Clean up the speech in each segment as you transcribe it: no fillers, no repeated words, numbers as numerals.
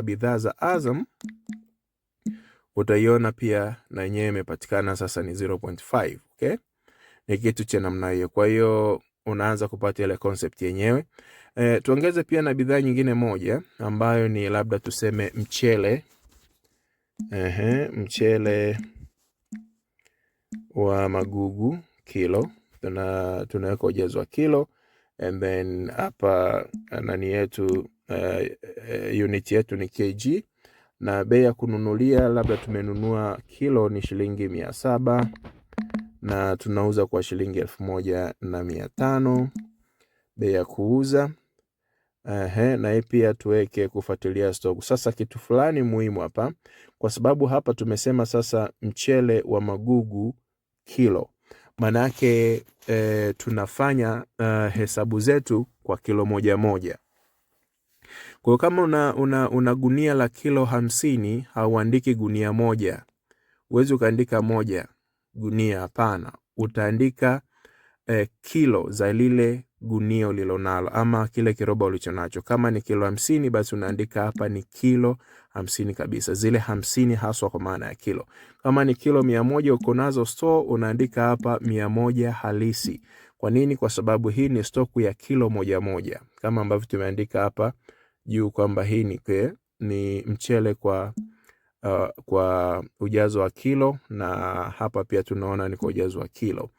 bidhaa za Azam utaiona pia na yenyewe imepatikana sasa ni 0.5. Okay, ni kitu cha namna hiyo. Kwa hiyo unaanza kupata ile concept yenyewe. Tuongeze pia na bidhaa nyingine moja ambayo ni labda tuseme mchele. Mchele wa magugu kilo. Tunaweka ujazo wa kilo, and then hapa nani yetu unit yetu ni kg, na bei ya kununulia labda tumenunua kilo ni shilingi 700 na tunauza kwa shilingi 1500 bei ya kuuza. Na hii pia tuweke kufuatilia stock. Sasa kitu fulani muhimu hapa, kwa sababu hapa tumesema sasa mchele wa magugu kilo, manake tunafanya hesabu zetu kwa kilo moja moja. Kwa hiyo kama una gunia la kilo 50, hauandiki gunia moja. Huwezi ukaandika moja gunia, hapana. Utaandika kilo za lile gunia ulilonalo ama kile kiroba ulichonacho. Kama ni kilo 50, basi unaandika hapa ni kilo 50 kabisa. Zile 50 haswa kwa maana ya kilo. Kama ni kilo 100 uko nazo store, unaandika hapa 100 halisi. Kwa nini? Kwa sababu hii ni stock ya kilo moja moja. Kama ambavyo tumeandika hapa juu kwamba hii ni mchele kwa ujazo wa kilo, na hapa pia tunaona ni kwa ujazo wa kilo.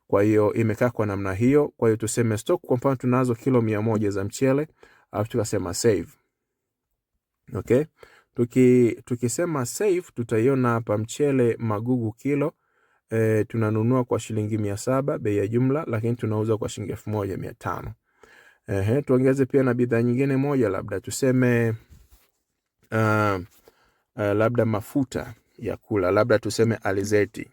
Kwa hiyo imekaa kwa namna hiyo. Kwa hiyo tuseme stock, kwa mfano tunazo kilo 100 za mchele, alafu tukasema save. Okay? Tukisema save, tutaiona hapa mchele magugu kilo tunanunua kwa shilingi 700 bei ya jumla, lakini tunauza kwa shilingi 1500. Tuongeze pia na bidhaa nyingine moja, labda tuseme labda mafuta ya kula, labda tuseme alizeti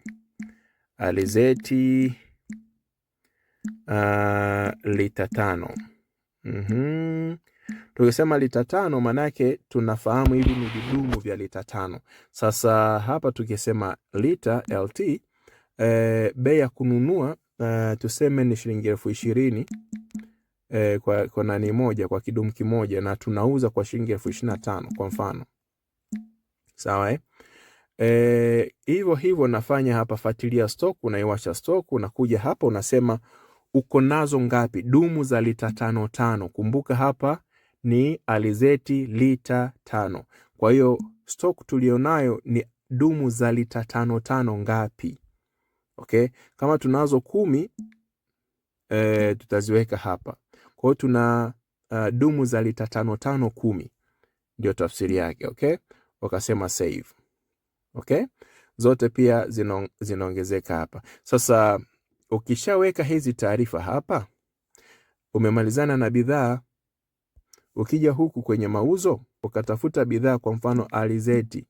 lita 5. Tukisema lita 5, manake tunafahamu hivi ni vidumu vya lita 5. Sasa hapa tukisema lita LT, bei ya kununua tuseme ni shilingi 20,000 kwa nani moja, kwa kidumu kimoja, na tunauza kwa shilingi 25,000 kwa mfano. Sawa hivyo nafanya hapa, fuatilia stock, unaiwasha stock, unakuja hapa unasema uko nazo ngapi dumu za lita 5. Kumbuka hapa ni alizeti lita 5. Kwa hiyo stock tulionayo ni dumu za lita 5 ngapi? Okay, kama tunazo 10 tutaziweka hapa. Kwa hiyo tuna dumu za lita 5 10, ndio tafsiri yake. Okay, wakasema save. Okay, zote pia zinaongezeka hapa. Sasa ukishaweka hizi taarifa hapa, umemalizana na bidhaa. Ukija huku kwenye mauzo, ukatafuta bidhaa, kwa mfano alizeti.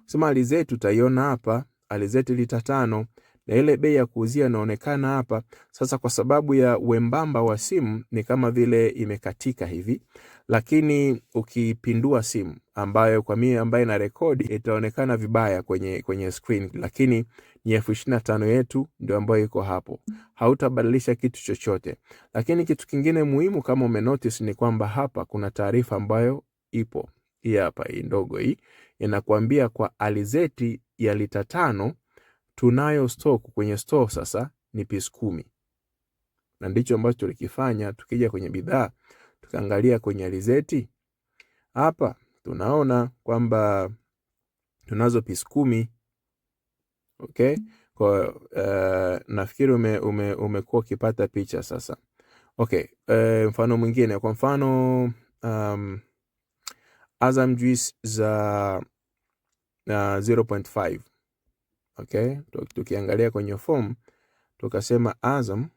Sema alizeti, utaiona hapa alizeti lita 5, na ile bei ya kuuzia inaonekana hapa. Sasa kwa sababu ya wembamba wa simu ni kama vile imekatika hivi, lakini ukipindua simu, ambayo kwa mimi ambaye na rekodi itaonekana vibaya kwenye screen, lakini ni 25,000 yetu ndio ambayo iko hapo. Hautabadilisha kitu chochote. Lakini kitu kingine muhimu kama umenotice ni kwamba hapa kuna taarifa ambayo ipo. Hii hapa, hii ndogo hii inakuambia kwa alizeti ya lita 5 tunayo stock kwenye store sasa ni piece 10. Na ndicho ambacho tulikifanya. Tukija kwenye bidhaa tukaangalia kwenye alizeti, hapa tunaona kwamba tunazo piece 10. Okay, kwa nafikiri umekuwa ukipata picha sasa. Okay, mfano mwingine, kwa mfano Azam juice za 0.5. Okay, tukiangalia kwenye form tukasema Azam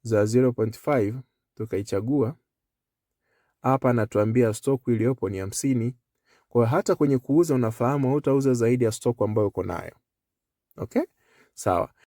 za 0.5, tukaichagua hapa, natuambia stock iliyopo ni 50. Kwa hata kwenye kuuza unafahamu hautauza zaidi ya stock ambayo uko nayo. Okay, sawa.